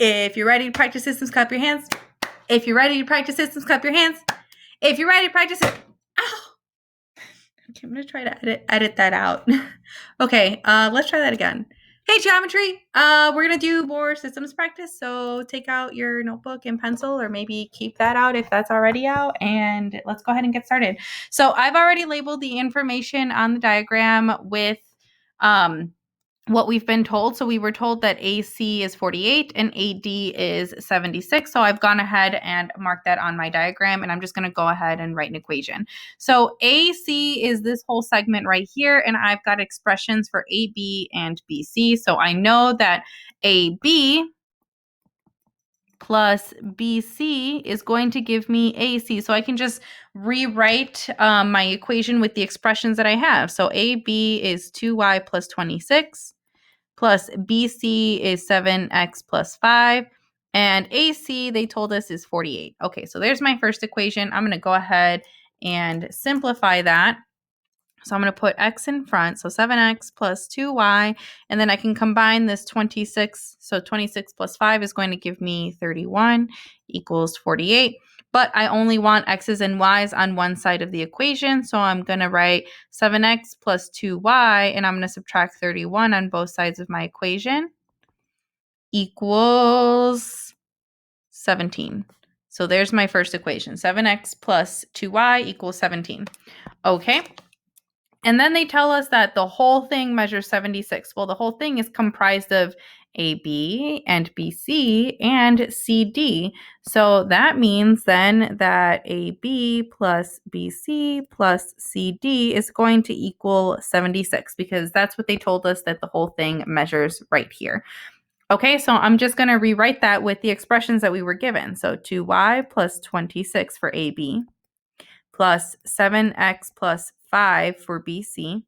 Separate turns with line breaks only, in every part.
If you're ready to practice systems, clap your hands. If you're ready to practice systems, clap your hands. If you're ready to practice it, ow! Okay, I'm gonna try to edit that out. Okay, let's try that again. Hey, geometry. We're gonna do more systems practice. So take out your notebook and pencil, or maybe keep that out if that's already out, and let's go ahead and get started. So I've already labeled the information on the diagram with what we've been told. So we were told that AC is 48 and AD is 76. So I've gone ahead and marked that on my diagram, and I'm just going to go ahead and write an equation. So AC is this whole segment right here, and I've got expressions for AB and BC. So I know that AB plus BC is going to give me AC. So I can just rewrite my equation with the expressions that I have. So AB is 2y plus 26. Plus BC is 7x plus 5. And AC, they told us, is 48. Okay, so there's my first equation. I'm going to go ahead and simplify that. So I'm going to put x in front, so 7x plus 2y, and then I can combine this 26. So 26 plus 5 is going to give me 31 equals 48. But I only want x's and y's on one side of the equation, so I'm going to write 7x plus 2y, and I'm going to subtract 31 on both sides of my equation, equals 17. So there's my first equation, 7x plus 2y equals 17. Okay. And then they tell us that the whole thing measures 76. Well, the whole thing is comprised of AB and BC and CD. So that means then that AB plus BC plus CD is going to equal 76, because that's what they told us that the whole thing measures right here. Okay, so I'm just going to rewrite that with the expressions that we were given. So 2y plus 26 for AB plus 7x plus 5 for BC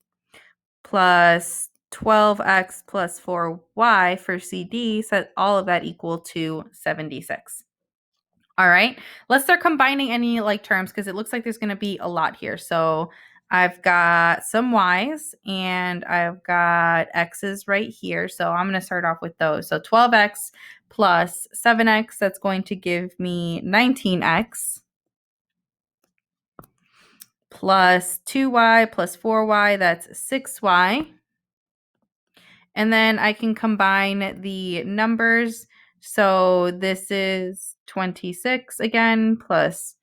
plus 12x plus 4y for CD, set all of that equal to 76. All right, let's start combining any like terms, because it looks like there's going to be a lot here. So I've got some y's and I've got x's right here. So I'm going to start off with those. So 12x plus 7x, that's going to give me 19x. Plus 2y plus 4y, that's 6y. And then I can combine the numbers. So this is 26 again plus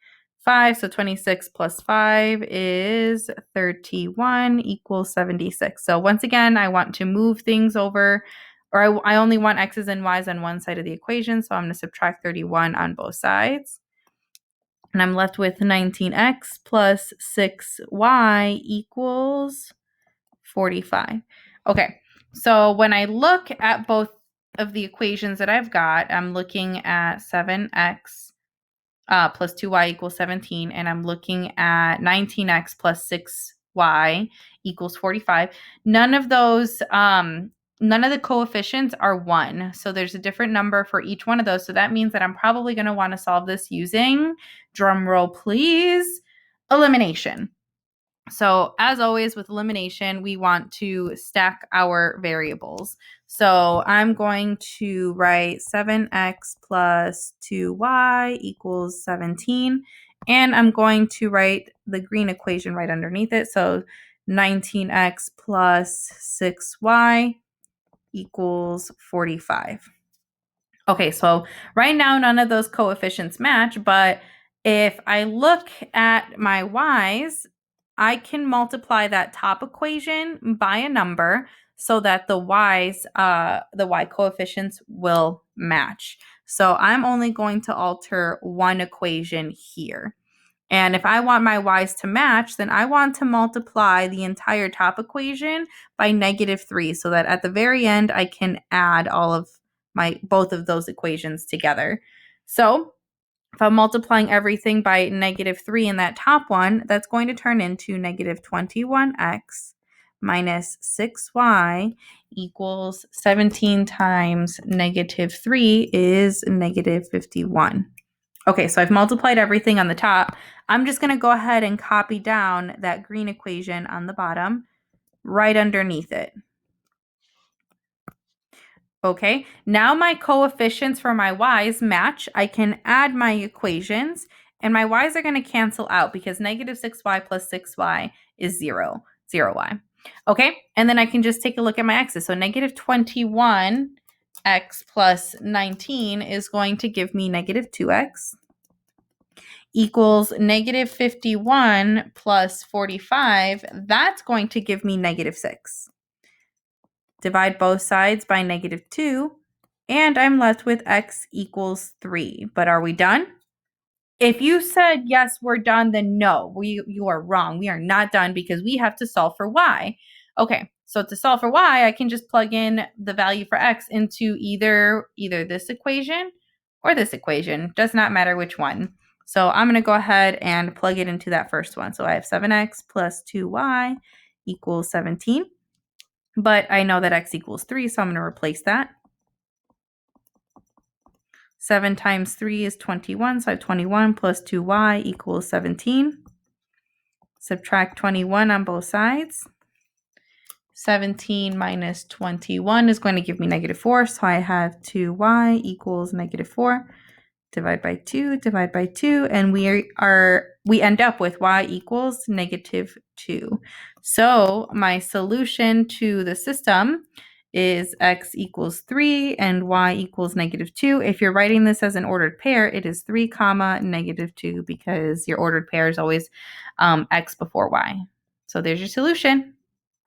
5. So 26 plus 5 is 31 equals 76. So once again, I want to move things over, or I only want x's and y's on one side of the equation. So I'm going to subtract 31 on both sides. And I'm left with 19x plus 6y equals 45. Okay, so when I look at both of the equations that I've got, I'm looking at 7x plus 2y equals 17, and I'm looking at 19x plus 6y equals 45. None of the coefficients are 1. So there's a different number for each one of those. So that means that I'm probably going to want to solve this using, drum roll please, elimination. So as always with elimination, we want to stack our variables. So I'm going to write 7x plus 2y equals 17. And I'm going to write the green equation right underneath it. So 19x plus 6y equals 45. Okay, so right now none of those coefficients match, but if I look at my y's, I can multiply that top equation by a number so that the y coefficients will match. So I'm only going to alter one equation here. And if I want my y's to match, then I want to multiply the entire top equation by -3 so that at the very end I can add all of both of those equations together. So if I'm multiplying everything by -3 in that top one, that's going to turn into -21x minus 6y equals 17 times -3 is -51. Okay, so I've multiplied everything on the top. I'm just going to go ahead and copy down that green equation on the bottom right underneath it. Okay, now my coefficients for my y's match. I can add my equations, and my y's are going to cancel out because negative 6y plus 6y is 0, 0y. Okay, and then I can just take a look at my x's. So negative 21x plus 19 is going to give me negative 2x equals negative 51 plus 45. That's going to give me negative 6. Divide both sides by negative 2, and I'm left with x equals 3. But are we done? If you said, yes, we're done, then no, you are wrong. We are not done because we have to solve for y. Okay, so to solve for y, I can just plug in the value for x into either this equation or this equation. Does not matter which one. So I'm going to go ahead and plug it into that first one. So I have 7x plus 2y equals 17. But I know that x equals 3, so I'm going to replace that. 7 times 3 is 21, so I have 21 plus 2y equals 17. Subtract 21 on both sides. 17 minus 21 is going to give me negative 4, so I have 2y equals negative 4. Divide by 2, and we end up with y equals negative 2. So my solution to the system is x equals 3 and y equals negative 2. If you're writing this as an ordered pair, it is 3 comma negative 2 because your ordered pair is always x before y. So there's your solution.